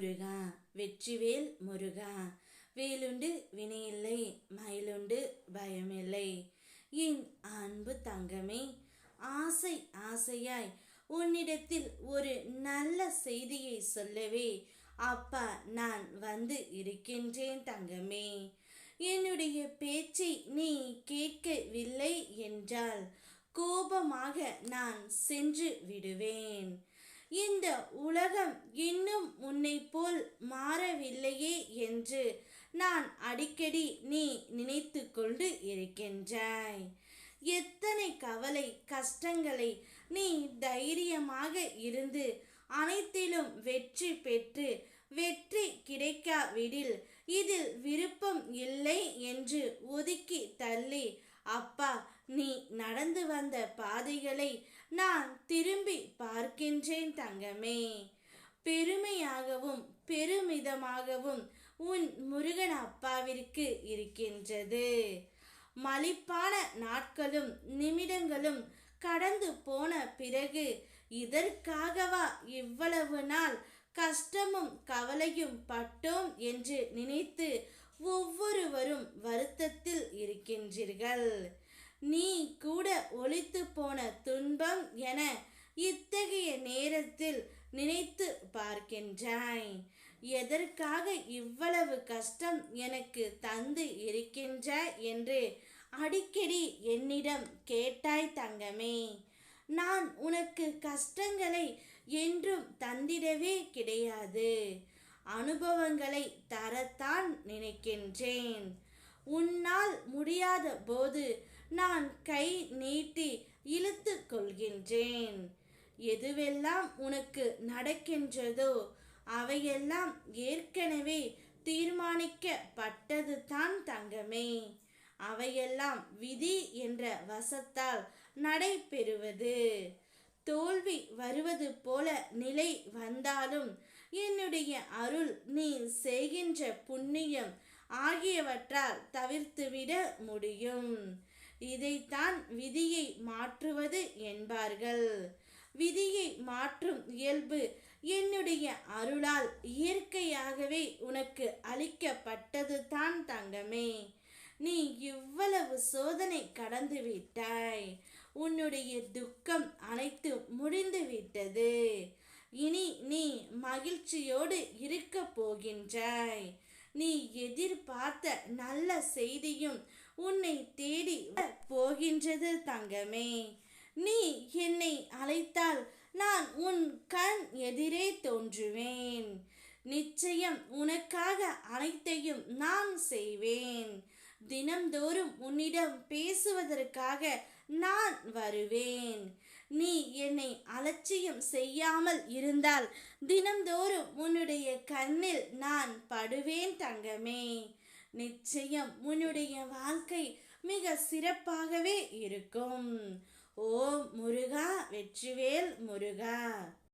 முருகா வெற்றிவேல் முருகா. வேலுண்டு வினையில்லை, மயிலுண்டு பயமில்லை. என் அன்பு தங்கமே, ஆசை ஆசையாய் உன்னிடத்தில் ஒரு நல்ல செய்தியை சொல்லவே அப்பா நான் வந்து இருக்கின்றேன் தங்கமே. என்னுடைய பேச்சை நீ கேட்கவில்லை என்றால் கோபமாக நான் சென்று விடுவேன். இந்த உலகம் இன்னும் உன்னை போல் மாறவில்லையே என்று நான் அடிக்கடி நீ நினைத்து கொண்டு இருக்கின்றாய். எத்தனை கவலை கஷ்டங்களை நீ தைரியமாக இருந்து அனைத்திலும் வெற்றி பெற்று வெற்றி கிடைக்காவிடில் இதில் விருப்பம் இல்லை என்று ஒதுக்கி தள்ளி அப்பா நீ நடந்து வந்த பாதைகளை நான் திரும்பி பார்க்கின்றேன் தங்கமே. பெருமையாகவும் பெருமிதமாகவும் உன் முருகன் அப்பாவிற்கு இருக்கின்றது. மலிப்பான நாட்களும் நிமிடங்களும் கடந்து போன பிறகு இதற்காகவா இவ்வளவு நாள் கஷ்டமும் கவலையும் பட்டோம் என்று நினைத்து ஒவ்வொருவரும் வருத்தத்தில் இருக்கின்றீர்கள். நீ கூட ஒளித்து போன துன்பம் என இத்தகைய நேரத்தில் நினைத்து பார்க்கின்றாய். எதற்காக இவ்வளவு கஷ்டம் எனக்கு தந்து இருக்கின்றாய் என்று அடிக்கடி என்னிடம் கேட்டாய் தங்கமே. நான் உனக்கு கஷ்டங்களை என்றும் தந்திடவே கிடையாது. அனுபவங்களை தரத்தான் நினைக்கின்றேன். உன்னால் முடியாத போது நான் கை நீட்டி இழுத்து கொள்கின்றேன். எதுவெல்லாம் உனக்கு நடக்கின்றதோ அவையெல்லாம் ஏற்கனவே தீர்மானிக்கப்பட்டது தான் தங்கமே. அவையெல்லாம் விதி என்ற வசத்தால் நடைபெறுவது. தோல்வி வருவது போல நிலை வந்தாலும் என்னுடைய அருள் நீ செய்கின்ற புண்ணியம் ஆகியவற்றால் தவிர்த்துவிட முடியும். இதைத்தான் விதியை மாற்றுவது என்பார்கள். விதியை மாற்றும் இயல்பு என்னுடைய அருளால் இயற்கையாகவே உனக்கு அளிக்கப்பட்டது தான் தங்கமே. நீ இவ்வளவு சோதனை கடந்து விட்டாய். உன்னுடைய துக்கம் அனைத்து முடிந்து விட்டது. இனி நீ மகிழ்ச்சியோடு இருக்க போகின்றாய். நீ எதிர்பார்த்த நல்ல செய்தியும் உன்னை தேடி போகின்றது தங்கமே. நீ என்னை அழைத்தால் நான் உன் கண் எதிரே தோன்றுவேன். நிச்சயம் உனக்காக அனைத்தையும் நான் செய்வேன். தினம்தோறும் உன்னிடம் பேசுவதற்காக நான் வருவேன். நீ என்னை அலட்சியம் செய்யாமல் இருந்தால் தினம்தோறும் உன்னுடைய கண்ணில் நான் படுவேன் தங்கமே. நிச்சயம் உன்னுடைய வாழ்க்கை மிக சிறப்பாகவே இருக்கும். ஓம் முருகா வெற்றிவேல் முருகா.